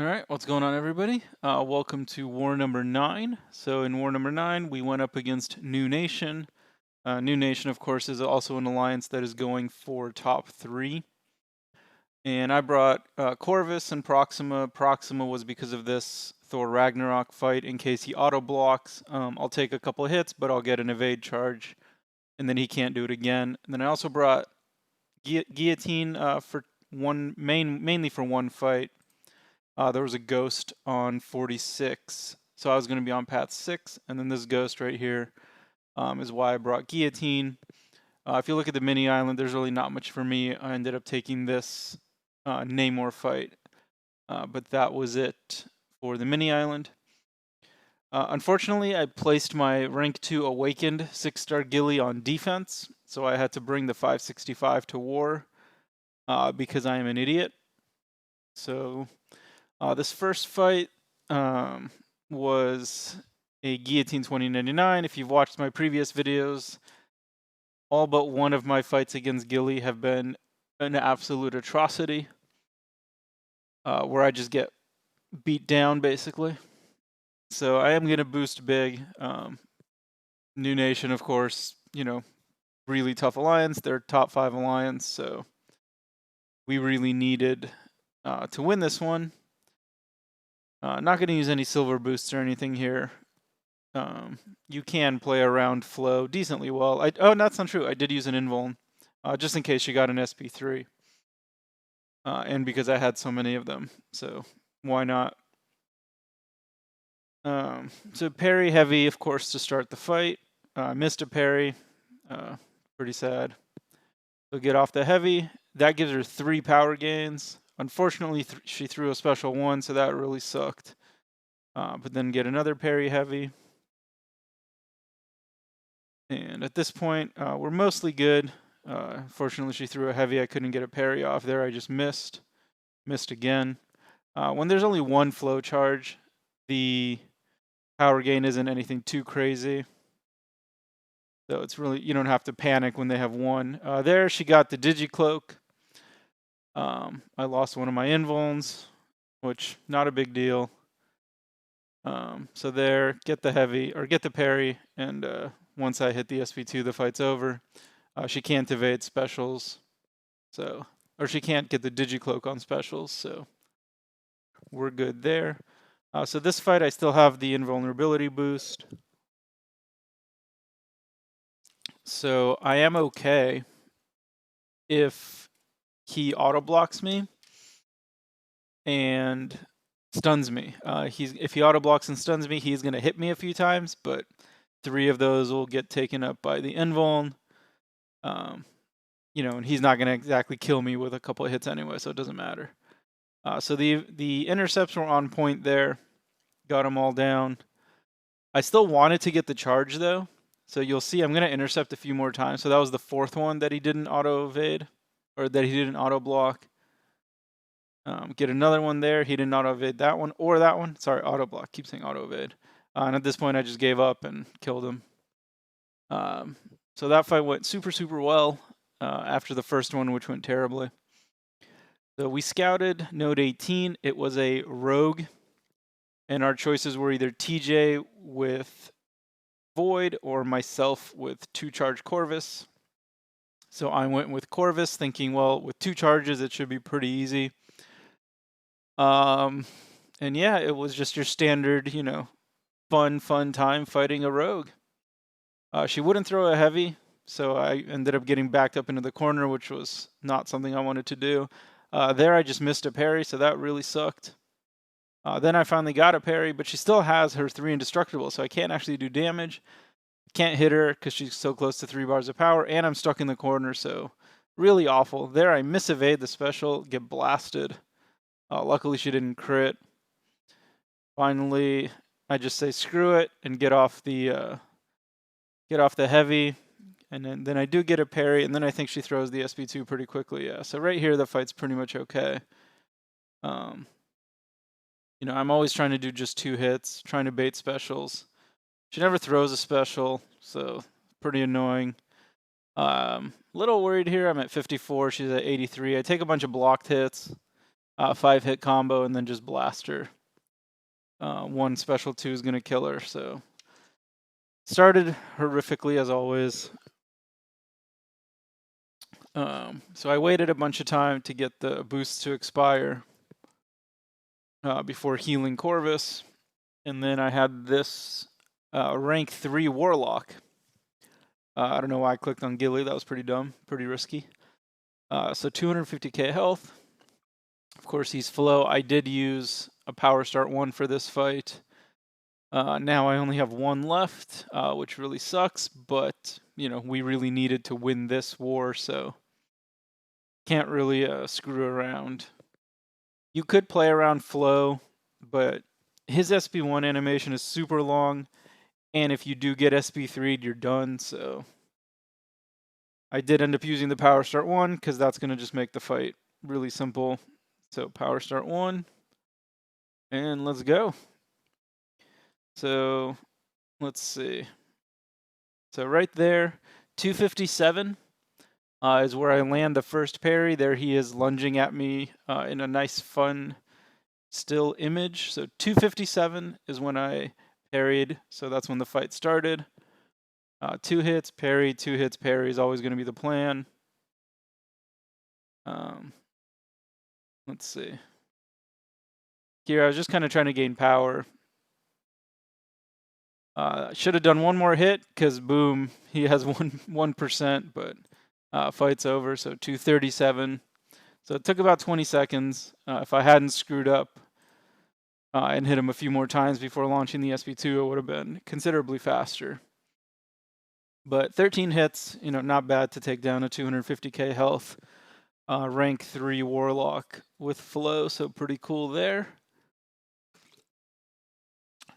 All right, what's going on, everybody? Welcome to war number 9. So in war number 9, we went up against NewNation. NewNation, of course, is also an alliance that is going for top 3. And I brought Corvus and Proxima. Proxima was because of this Thor Ragnarok fight. In case he auto blocks, I'll take a couple of hits, but I'll get an evade charge, and then he can't do it again. And then I also brought Guillotine for mainly for one fight. There was a ghost on 46, so I was going to be on path 6, and then this ghost right here is why I brought Guillotine. If you look at the mini island, there's really not much for me. I ended up taking this Namor fight, but that was it for the mini island. Unfortunately, I placed my rank 2 awakened 6-star Gilly on defense, so I had to bring the 565 to war because I am an idiot. So this first fight was a Guillotine 2099. If you've watched my previous videos, all but one of my fights against Gilly have been an absolute atrocity, where I just get beat down, basically. So I am going to boost big. NewNation, of course, really tough alliance. They're top 5 alliance, so we really needed to win this one. Not going to use any silver boosts or anything here. You can play around flow decently well. Oh, that's not true. I did use an invuln, just in case you got an SP3. And because I had so many of them, so why not? So parry heavy, of course, to start the fight. Missed a parry. Pretty sad. So get off the heavy. That gives her 3 power gains. Unfortunately, she threw a special 1, so that really sucked. But then get another parry heavy. And at this point, we're mostly good. Fortunately, she threw a heavy. I couldn't get a parry off there. I just missed. Missed again. When there's only 1 flow charge, the power gain isn't anything too crazy. So it's really, you don't have to panic when they have 1. There, she got the Digicloak. I lost one of my invulns, which not a big deal. So there, get the heavy, or get the parry, and once I hit the SP2, the fight's over. She can't evade specials, so, or she can't get the Digicloak on specials, so we're good there. So this fight, I still have the invulnerability boost. So I am okay if he auto blocks me and stuns me. If he auto blocks and stuns me, he's going to hit me a few times, but 3 of those will get taken up by the invuln. And he's not going to exactly kill me with a couple of hits anyway, so it doesn't matter. So the intercepts were on point there. Got them all down. I still wanted to get the charge, though. So you'll see I'm going to intercept a few more times. So that was the 4th one that he didn't auto-evade, or that he didn't auto-block. Get another one there. He didn't auto-evade that one or that one. Sorry, auto-block. Keep saying auto-evade. And at this point, I just gave up and killed him. So that fight went super, super well after the first one, which went terribly. So we scouted node 18. It was a rogue. And our choices were either TJ with Void or myself with 2 charge Corvus. So I went with Corvus, thinking, well, with 2 charges, it should be pretty easy. And yeah, it was just your standard, fun time fighting a rogue. She wouldn't throw a heavy, so I ended up getting backed up into the corner, which was not something I wanted to do. There I just missed a parry, so that really sucked. Then I finally got a parry, but she still has her 3 indestructible, so I can't actually do damage. Can't hit her because she's so close to 3 bars of power, and I'm stuck in the corner, so really awful. There I miss evade the special, get blasted. Luckily she didn't crit. Finally, I just say screw it and get off the heavy, and then I do get a parry, and then I think she throws the SP2 pretty quickly. Yeah, so right here the fight's pretty much okay. I'm always trying to do just 2 hits, trying to bait specials. She never throws a special, so pretty annoying. Little worried here. I'm at 54. She's at 83. I take a bunch of blocked hits. 5-hit combo, and then just blast her. One special 2 is going to kill her, so started horrifically as always. So I waited a bunch of time to get the boost to expire before healing Corvus, and then I had this rank 3 Warlock. I don't know why I clicked on Gilly, that was pretty dumb, pretty risky. So 250k health. Of course, he's flow. I did use a power start 1 for this fight. Now I only have 1 left, which really sucks, but, you know, we really needed to win this war, so can't really screw around. You could play around flow, but his SB1 animation is super long, and if you do get SB3'd, you're done, so I did end up using the power start 1, because that's going to just make the fight really simple. So power start 1, and let's go. So let's see. So right there, 257 is where I land the first parry. There he is lunging at me in a nice, fun, still image. So 257 is when I parried. So that's when the fight started. 2 hits, parry, 2 hits, parry is always going to be the plan. Let's see. Here I was just kind of trying to gain power. Should have done 1 more hit because boom, he has 1%, but fight's over. So 237. So it took about 20 seconds. If I hadn't screwed up and hit him a few more times before launching the SB2, it would have been considerably faster. But 13 hits, you know, not bad to take down a 250k health rank 3 Warlock with flow. So pretty cool there.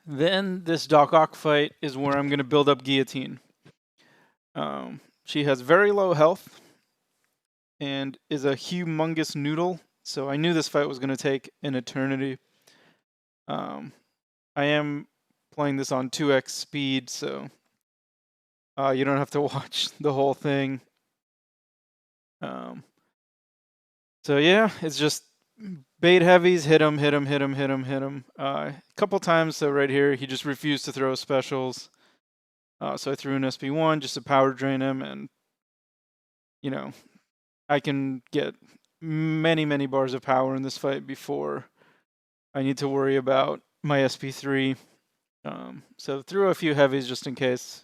Then this Doc Ock fight is where I'm going to build up Guillotine. She has very low health and is a humongous noodle, so I knew this fight was going to take an eternity. I am playing this on 2x speed, so you don't have to watch the whole thing. So yeah, it's just bait heavies, hit him. A couple times, so right here, he just refused to throw specials. So I threw an SB1 just to power drain him, and, you know, I can get many bars of power in this fight before I need to worry about my SB3. So threw a few heavies just in case,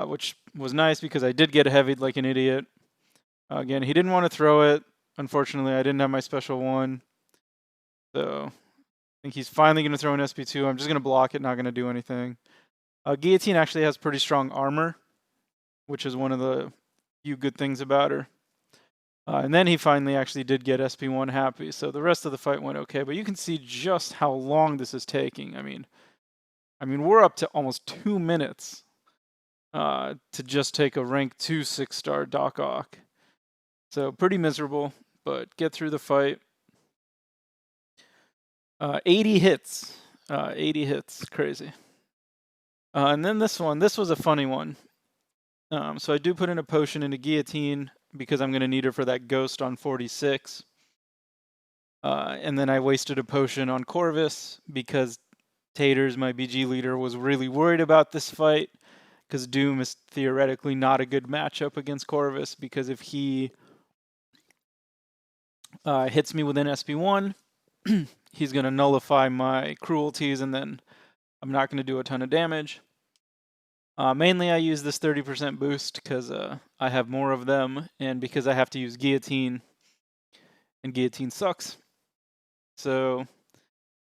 which was nice because I did get heavied like an idiot. Again, he didn't want to throw it. Unfortunately, I didn't have my special 1. So I think he's finally going to throw an SB2. I'm just going to block it, not going to do anything. Guillotine actually has pretty strong armor, which is one of the few good things about her. And then he finally actually did get SB1 happy, so the rest of the fight went okay. But you can see just how long this is taking. I mean, we're up to almost 2 minutes to just take a rank 2 6-star Doc Ock. So pretty miserable, but get through the fight. 80 hits. 80 hits, crazy. And then this was a funny one. So I do put in a potion into Guillotine because I'm going to need her for that ghost on 46. And then I wasted a potion on Corvus because Taters, my BG leader, was really worried about this fight because Doom is theoretically not a good matchup against Corvus, because if he hits me within SB1, he's going to nullify my cruelties, and then I'm not going to do a ton of damage. Mainly I use this 30% boost because I have more of them, and because I have to use Guillotine, and Guillotine sucks. So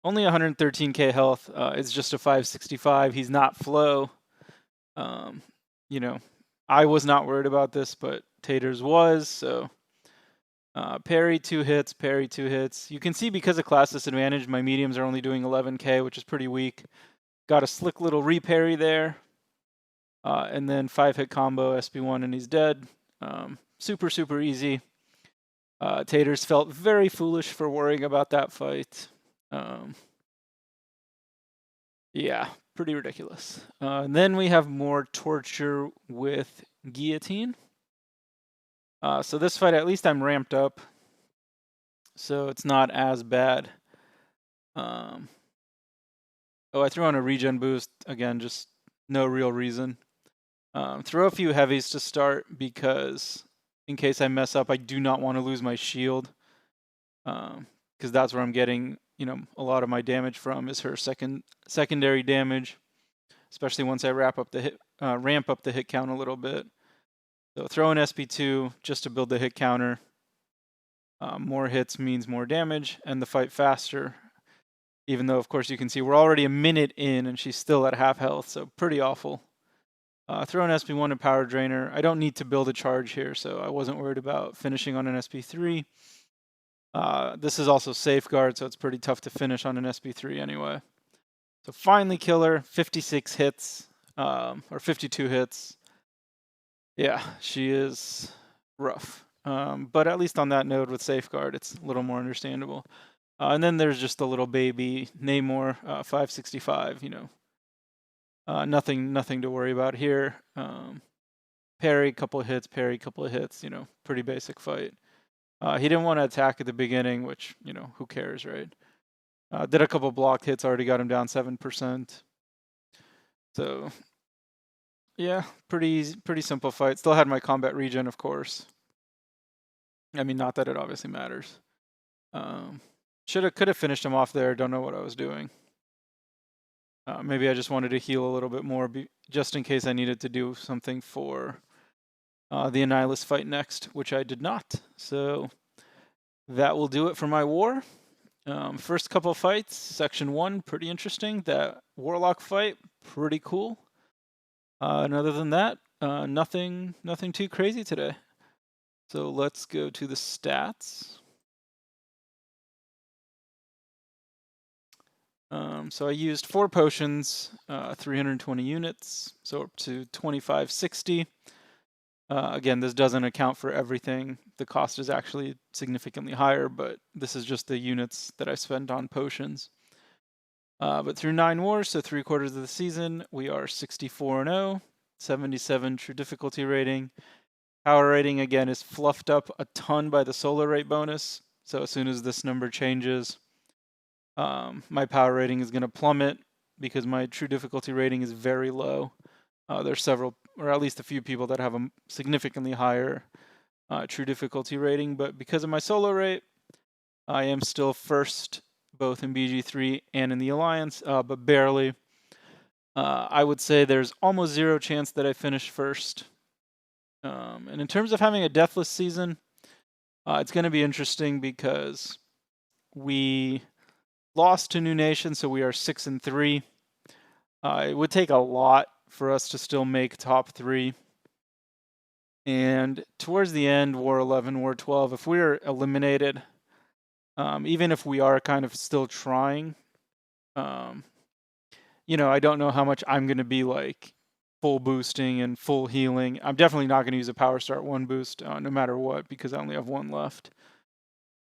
only 113k health. It's just a 565. He's not flow. You know, I was not worried about this, but Taters was, so parry 2 hits, parry 2 hits. You can see because of class disadvantage, my mediums are only doing 11k, which is pretty weak. Got a slick little reparry there. And then 5-hit combo, SB1, and he's dead. Super easy. Taters felt very foolish for worrying about that fight. Yeah, pretty ridiculous. And then we have more torture with Guillotine. So this fight, at least I'm ramped up. so it's not as bad. Oh, I threw on a regen boost, again, just no real reason. Throw a few heavies to start because in case I mess up, I do not want to lose my shield. Because that's where I'm getting, a lot of my damage from is her secondary damage, especially once I ramp up the hit count a little bit. So throw an SP2 just to build the hit counter. More hits means more damage and the fight faster. Even though, of course, you can see we're already a minute in and she's still at half health, so pretty awful. Throw an SP1 and Power Drainer. I don't need to build a charge here, so I wasn't worried about finishing on an SP3. This is also Safeguard, so it's pretty tough to finish on an SP3 anyway. So finally kill her, 56 hits, or 52 hits. Yeah, she is rough. But at least on that node with Safeguard, it's a little more understandable. And then there's just a little baby, Namor, 565, nothing to worry about here. Parry, couple of hits, parry, couple of hits, pretty basic fight. He didn't want to attack at the beginning, which, who cares, right? Did a couple blocked hits, already got him down 7%. So, yeah, pretty simple fight. Still had my combat regen, of course. I mean, not that it obviously matters. Could have finished him off there. Don't know what I was doing. Maybe I just wanted to heal a little bit more, just in case I needed to do something for the Annihilus fight next, which I did not. So that will do it for my war. First couple fights, section 1, pretty interesting. That Warlock fight, pretty cool. And other than that, nothing too crazy today. So let's go to the stats. So I used 4 potions, 320 units, so up to 2560. Again, this doesn't account for everything. The cost is actually significantly higher, but this is just the units that I spend on potions. But through 9 wars, so 3/4 of the season, we are 64-0, 77 true difficulty rating. Power rating, again, is fluffed up a ton by the solar rate bonus. So as soon as this number changes, my power rating is going to plummet because my true difficulty rating is very low. There's several, or at least a few people that have a significantly higher true difficulty rating, but because of my solo rate, I am still first both in BG3 and in the Alliance, but barely. I would say there's almost 0 chance that I finish first. And in terms of having a deathless season, it's going to be interesting because we lost to New Nation, so we are 6-3. It would take a lot for us to still make top 3. And towards the end, War 11, War 12, if we're eliminated, even if we are kind of still trying, I don't know how much I'm going to be like full boosting and full healing. I'm definitely not going to use a Power Start 1 boost no matter what because I only have 1 left.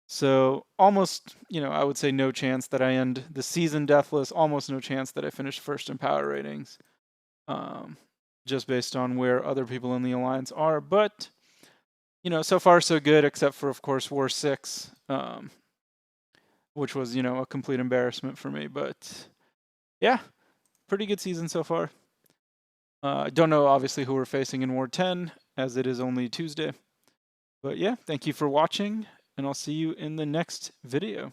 So almost, I would say no chance that I end the season deathless, almost no chance that I finish first in power ratings, just based on where other people in the Alliance are. But, so far so good, except for, of course, War 6, which was, a complete embarrassment for me. But, yeah, pretty good season so far. I don't know, obviously, who we're facing in War 10, as it is only Tuesday. But, yeah, thank you for watching, and I'll see you in the next video.